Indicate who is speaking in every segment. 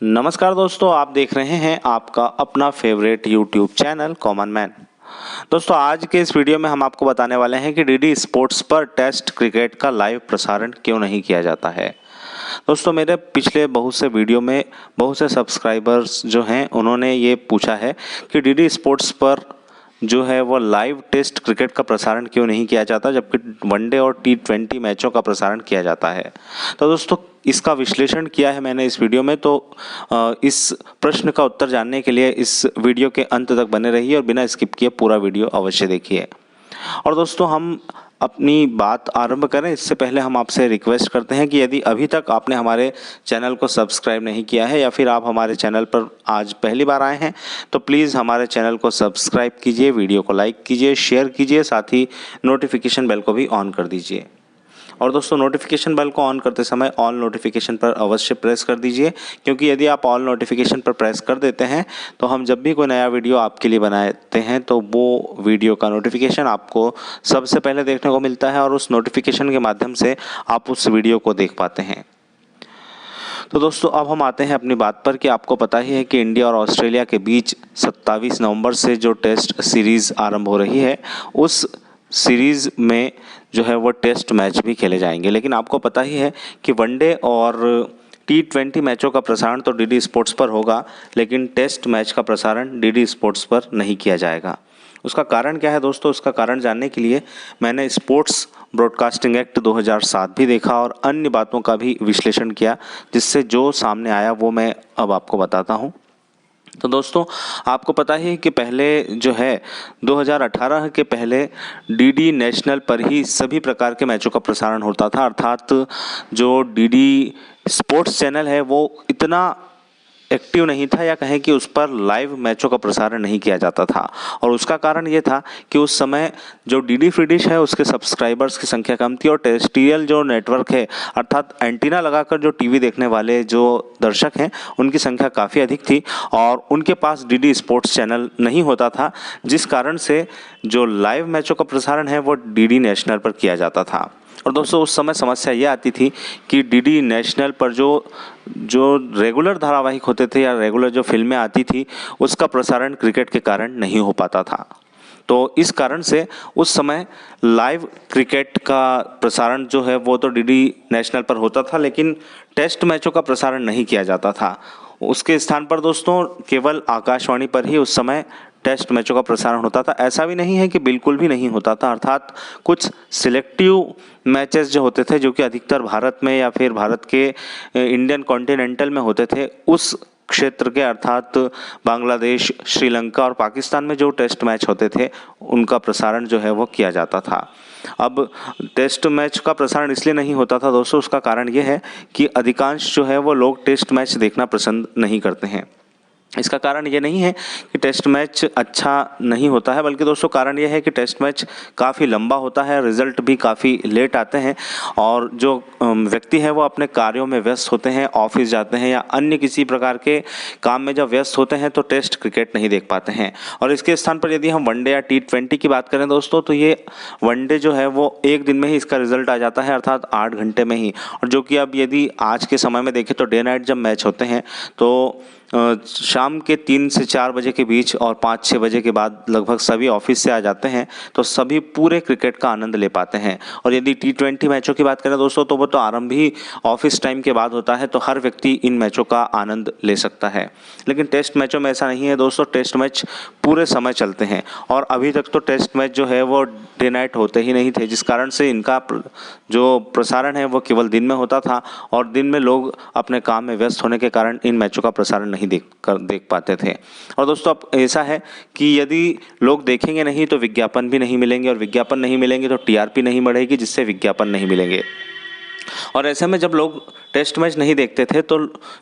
Speaker 1: नमस्कार दोस्तों, आप देख रहे हैं आपका अपना favourite YouTube channel common man. दोस्तों, आज के इस वीडियो में हम आपको बताने वाले हैं कि डीडी स्पोर्ट्स पर टेस्ट क्रिकेट का लाइव प्रसारण क्यों नहीं किया जाता है। दोस्तों, मेरे पिछले बहुत से वीडियो में बहुत से सब्सक्राइबर्स जो हैं उन्होंने ये पूछा है कि डीडी स्पोर्ट्स पर जो है वो लाइव टेस्ट क्रिकेट का प्रसारण क्यों नहीं किया जाता, जबकि वनडे और T20 मैचों का प्रसारण किया जाता है। तो दोस्तों, इसका विश्लेषण किया है मैंने इस वीडियो में, तो इस प्रश्न का उत्तर जानने के लिए इस वीडियो के अंत तक बने रहिए और बिना स्किप किए पूरा वीडियो अवश्य देखिए। और दोस्तों, हम अपनी बात आरंभ करें इससे पहले हम आपसे रिक्वेस्ट करते हैं कि यदि अभी तक आपने हमारे चैनल को सब्सक्राइब नहीं किया है या फिर आप हमारे चैनल पर आज पहली बार आए हैं तो प्लीज़ हमारे चैनल को सब्सक्राइब कीजिए, वीडियो को लाइक कीजिए, शेयर कीजिए, साथ ही नोटिफिकेशन बेल को भी ऑन कर दीजिए। और दोस्तों, नोटिफिकेशन बेल को ऑन करते समय ऑल नोटिफिकेशन पर अवश्य प्रेस कर दीजिए, क्योंकि यदि आप ऑल नोटिफिकेशन पर प्रेस कर देते हैं तो हम जब भी कोई नया वीडियो आपके लिए बनाते हैं तो वो वीडियो का नोटिफिकेशन आपको सबसे पहले देखने को मिलता है और उस नोटिफिकेशन के माध्यम से आप उस वीडियो को देख पाते हैं। तो दोस्तों, अब हम आते हैं अपनी बात पर कि आपको पता ही है कि इंडिया और ऑस्ट्रेलिया के बीच 27 नवंबर से जो टेस्ट सीरीज़ आरंभ हो रही है, उस सीरीज़ में जो है वो टेस्ट मैच भी खेले जाएंगे। लेकिन आपको पता ही है कि वनडे और T20 मैचों का प्रसारण तो डीडी स्पोर्ट्स पर होगा, लेकिन टेस्ट मैच का प्रसारण डीडी स्पोर्ट्स पर नहीं किया जाएगा। उसका कारण क्या है दोस्तों? उसका कारण जानने के लिए मैंने स्पोर्ट्स ब्रॉडकास्टिंग एक्ट 2007 भी देखा और अन्य बातों का भी विश्लेषण किया, जिससे जो सामने आया वो मैं अब आपको बताता हूँ। तो दोस्तों, आपको पता ही है कि पहले जो है 2018 के पहले डीडी नेशनल पर ही सभी प्रकार के मैचों का प्रसारण होता था, अर्थात जो डीडी स्पोर्ट्स चैनल है वो इतना एक्टिव नहीं था, या कहें कि उस पर लाइव मैचों का प्रसारण नहीं किया जाता था। और उसका कारण ये था कि उस समय जो डीडी फ्री डिश है उसके सब्सक्राइबर्स की संख्या कम थी और टेरेस्ट्रियल जो नेटवर्क है, अर्थात एंटीना लगाकर जो टीवी देखने वाले जो दर्शक हैं उनकी संख्या काफ़ी अधिक थी और उनके पास डीडी स्पोर्ट्स चैनल नहीं होता था, जिस कारण से जो लाइव मैचों का प्रसारण है वो डीडी नेशनल पर किया जाता था। और दोस्तों, उस समय समस्या ये आती थी कि डीडी नेशनल पर जो रेगुलर धारावाहिक होते थे या रेगुलर जो फिल्में आती थी उसका प्रसारण क्रिकेट के कारण नहीं हो पाता था। तो इस कारण से उस समय लाइव क्रिकेट का प्रसारण जो है वो तो डीडी नेशनल पर होता था, लेकिन टेस्ट मैचों का प्रसारण नहीं किया जाता था। उसके स्थान पर दोस्तों केवल आकाशवाणी पर ही उस समय टेस्ट मैचों का प्रसारण होता था। ऐसा भी नहीं है कि बिल्कुल भी नहीं होता था, अर्थात कुछ सिलेक्टिव मैचेस जो होते थे, जो कि अधिकतर भारत में या फिर भारत के इंडियन कॉन्टिनेंटल में होते थे, उस क्षेत्र के अर्थात बांग्लादेश, श्रीलंका और पाकिस्तान में जो टेस्ट मैच होते थे उनका प्रसारण जो है वो किया जाता था। अब टेस्ट मैच का प्रसारण इसलिए नहीं होता था दोस्तों, उसका कारण ये है कि अधिकांश जो है वो लोग टेस्ट मैच देखना पसंद नहीं करते हैं। इसका कारण ये नहीं है कि टेस्ट मैच अच्छा नहीं होता है, बल्कि दोस्तों कारण ये है कि टेस्ट मैच काफ़ी लंबा होता है, रिजल्ट भी काफ़ी लेट आते हैं और जो व्यक्ति है वो अपने कार्यों में व्यस्त होते हैं, ऑफिस जाते हैं या अन्य किसी प्रकार के काम में जब व्यस्त होते हैं तो टेस्ट क्रिकेट नहीं देख पाते हैं। और इसके स्थान पर यदि हम वनडे या T20 की बात करें दोस्तों, तो ये वनडे जो है वो एक दिन में ही इसका रिजल्ट आ जाता है, अर्थात 8 घंटे में ही। और जो कि अब यदि आज के समय में देखें तो डे नाइट जब मैच होते हैं तो शाम के 3 से 4 बजे के बीच और 5-6 बजे के बाद लगभग सभी ऑफिस से आ जाते हैं, तो सभी पूरे क्रिकेट का आनंद ले पाते हैं। और यदि T20 मैचों की बात करें दोस्तों, तो वो तो आरंभ ही ऑफिस टाइम के बाद होता है, तो हर व्यक्ति इन मैचों का आनंद ले सकता है। लेकिन टेस्ट मैचों में ऐसा नहीं है दोस्तों, टेस्ट मैच पूरे समय चलते हैं और अभी तक तो टेस्ट मैच जो है वो डे नाइट होते ही नहीं थे, जिस कारण से इनका जो प्रसारण है वो केवल दिन में होता था और दिन में लोग अपने काम में व्यस्त होने के कारण इन मैचों का प्रसारण नहीं देख पाते थे। और दोस्तों, अब ऐसा है कि यदि लोग देखेंगे नहीं तो विज्ञापन भी नहीं मिलेंगे और विज्ञापन नहीं मिलेंगे तो टीआरपी नहीं बढ़ेगी, जिससे विज्ञापन नहीं मिलेंगे। और ऐसे में जब लोग टेस्ट मैच नहीं देखते थे तो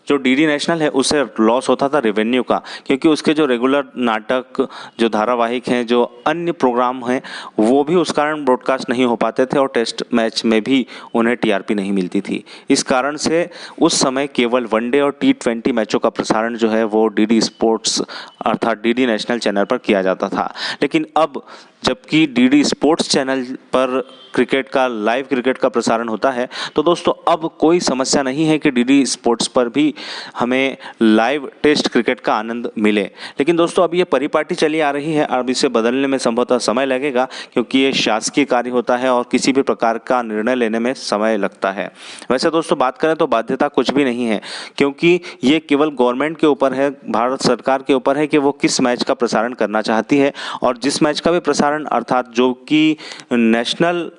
Speaker 1: जो डीडी नेशनल है उसे लॉस होता था रेवेन्यू का, क्योंकि उसके जो रेगुलर नाटक, जो धारावाहिक हैं, जो अन्य प्रोग्राम हैं, वो भी उस कारण ब्रॉडकास्ट नहीं हो पाते थे और टेस्ट मैच में भी उन्हें टीआरपी नहीं मिलती थी। इस कारण से उस समय केवल वनडे और T20 मैचों का प्रसारण जो है वो डीडी स्पोर्ट्स अर्थात डीडी नेशनल चैनल पर किया जाता था। लेकिन अब जबकि डीडी स्पोर्ट्स चैनल पर क्रिकेट का, लाइव क्रिकेट का प्रसारण होता है। तो दोस्तों अब कोई समस्या नहीं है कि डीडी स्पोर्ट्स पर भी हमें लाइव टेस्ट क्रिकेट का आनंद मिले। लेकिन दोस्तों अब ये परिपाटी चली आ रही है, अब इसे बदलने में संभवतः समय लगेगा, क्योंकि ये शासकीय कार्य होता है और किसी भी प्रकार का निर्णय लेने में समय लगता है। वैसे दोस्तों बात करें तो बाध्यता कुछ भी नहीं है, क्योंकि ये केवल गवर्नमेंट के ऊपर है, भारत सरकार के ऊपर है कि वो किस मैच का प्रसारण करना चाहती है। और जिस मैच का भी प्रसारण अर्थात जो कि नेशनल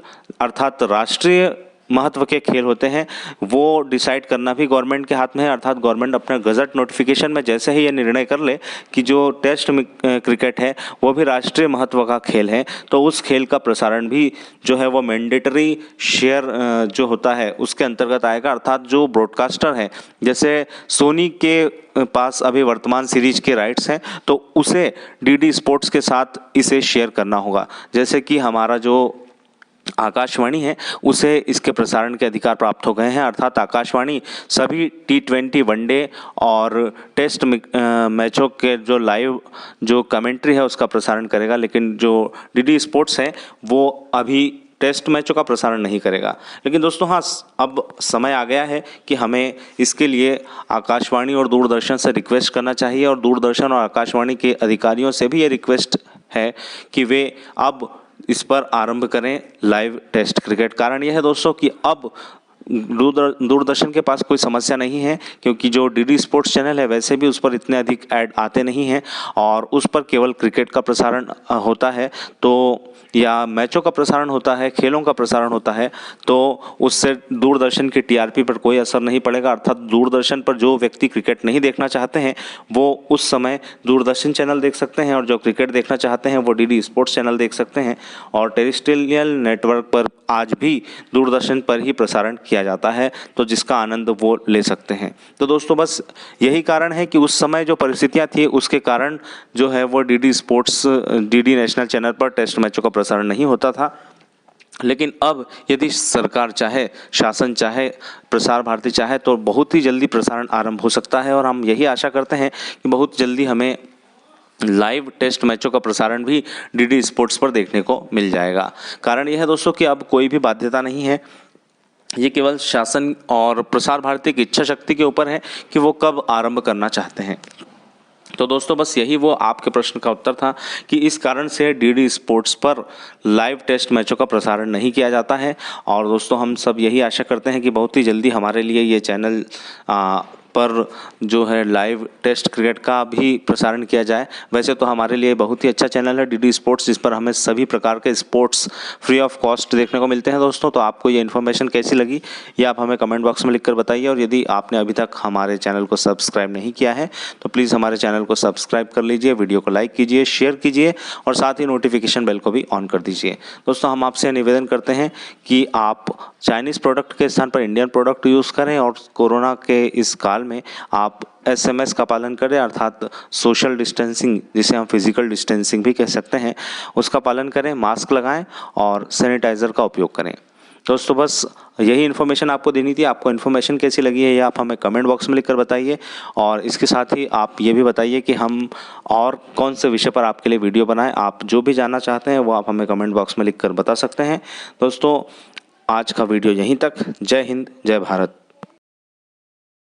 Speaker 1: अर्थात राष्ट्रीय महत्व के खेल होते हैं, वो डिसाइड करना भी गवर्नमेंट के हाथ में है। अर्थात गवर्नमेंट अपने गजट नोटिफिकेशन में जैसे ही ये निर्णय कर ले कि जो टेस्ट क्रिकेट है वो भी राष्ट्रीय महत्व का खेल है, तो उस खेल का प्रसारण भी जो है वो मैंडेटरी शेयर जो होता है उसके अंतर्गत आएगा। अर्थात जो ब्रॉडकास्टर है, जैसे सोनी के पास अभी वर्तमान सीरीज के राइट्स हैं, तो उसे डीडी स्पोर्ट्स के साथ इसे शेयर करना होगा। जैसे कि हमारा जो आकाशवाणी है उसे इसके प्रसारण के अधिकार प्राप्त हो गए हैं। अर्थात आकाशवाणी सभी T20 वनडे और टेस्ट मैचों के जो लाइव जो कमेंट्री है उसका प्रसारण करेगा, लेकिन जो डीडी स्पोर्ट्स है वो अभी टेस्ट मैचों का प्रसारण नहीं करेगा। लेकिन दोस्तों हाँ, अब समय आ गया है कि हमें इसके लिए आकाशवाणी और दूरदर्शन से रिक्वेस्ट करना चाहिए, और दूरदर्शन और आकाशवाणी के अधिकारियों से भी ये रिक्वेस्ट है कि वे अब इस पर आरंभ करें लाइव टेस्ट क्रिकेट। कारण यह है दोस्तों कि अब दूरदर्शन के पास कोई समस्या नहीं है, क्योंकि जो डीडी स्पोर्ट्स चैनल है वैसे भी उस पर इतने अधिक ऐड आते नहीं हैं और उस पर केवल क्रिकेट का प्रसारण होता है, तो या मैचों का प्रसारण होता है, खेलों का प्रसारण होता है, तो उससे दूरदर्शन की टीआरपी पर कोई असर नहीं पड़ेगा। अर्थात दूरदर्शन पर जो व्यक्ति क्रिकेट नहीं देखना चाहते हैं वो उस समय दूरदर्शन चैनल देख सकते हैं, और जो क्रिकेट देखना चाहते हैं वो डीडी स्पोर्ट्स चैनल देख सकते हैं। और टेरेस्ट्रियल नेटवर्क पर आज भी दूरदर्शन पर ही प्रसारण किया जाता है, तो जिसका आनंद वो ले सकते हैं। तो दोस्तों बस यही कारण है कि उस समय जो परिस्थितियाँ थी उसके कारण जो है वो DD sports, DD national channel पर टेस्ट मैचों का प्रसारण नहीं होता था। लेकिन अब यदि सरकार चाहे, शासन चाहे, प्रसार भारती चाहे, तो बहुत ही जल्दी प्रसारण आरंभ हो सकता है। और हम यही आशा करते हैं कि बहुत जल्दी हमें लाइव टेस्ट मैचों का प्रसारण भी डीडी स्पोर्ट्स पर देखने को मिल जाएगा। कारण यह है दोस्तों कि अब कोई भी बाध्यता नहीं है, ये केवल शासन और प्रसार भारती की इच्छा शक्ति के ऊपर है कि वो कब आरंभ करना चाहते हैं। तो दोस्तों बस यही वो आपके प्रश्न का उत्तर था कि इस कारण से डीडी स्पोर्ट्स पर लाइव टेस्ट मैचों का प्रसारण नहीं किया जाता है। और दोस्तों हम सब यही आशा करते हैं कि बहुत ही जल्दी हमारे लिए ये चैनल पर जो है लाइव टेस्ट क्रिकेट का भी प्रसारण किया जाए। वैसे तो हमारे लिए बहुत ही अच्छा चैनल है डीडी स्पोर्ट्स, जिस पर हमें सभी प्रकार के स्पोर्ट्स फ्री ऑफ कॉस्ट देखने को मिलते हैं दोस्तों। तो आपको ये इन्फॉर्मेशन कैसी लगी ये आप हमें कमेंट बॉक्स में लिखकर बताइए। और यदि आपने अभी तक हमारे चैनल को सब्सक्राइब नहीं किया है तो प्लीज़ हमारे चैनल को सब्सक्राइब कर लीजिए, वीडियो को लाइक कीजिए, शेयर कीजिए और साथ ही नोटिफिकेशन बेल को भी ऑन कर दीजिए। दोस्तों हम आपसे निवेदन करते हैं कि आप चाइनीज़ प्रोडक्ट के स्थान पर इंडियन प्रोडक्ट यूज़ करें, और कोरोना के इस काल में आप SMS का पालन करें, अर्थात सोशल डिस्टेंसिंग, जिसे हम फिजिकल डिस्टेंसिंग भी कह सकते हैं, उसका पालन करें, मास्क लगाएं और सैनिटाइज़र का उपयोग करें। दोस्तों बस यही इन्फॉर्मेशन आपको देनी थी। आपको इन्फॉर्मेशन कैसी लगी है ये आप हमें कमेंट बॉक्स में लिखकर बताइए, और इसके साथ ही आप ये भी बताइए कि हम और कौन से विषय पर आपके लिए वीडियो बनाएं। आप जो भी जानना चाहते हैं वो आप हमें कमेंट बॉक्स में लिखकर बता सकते हैं। दोस्तों आज का वीडियो यहीं तक। जय हिंद, जय भारत।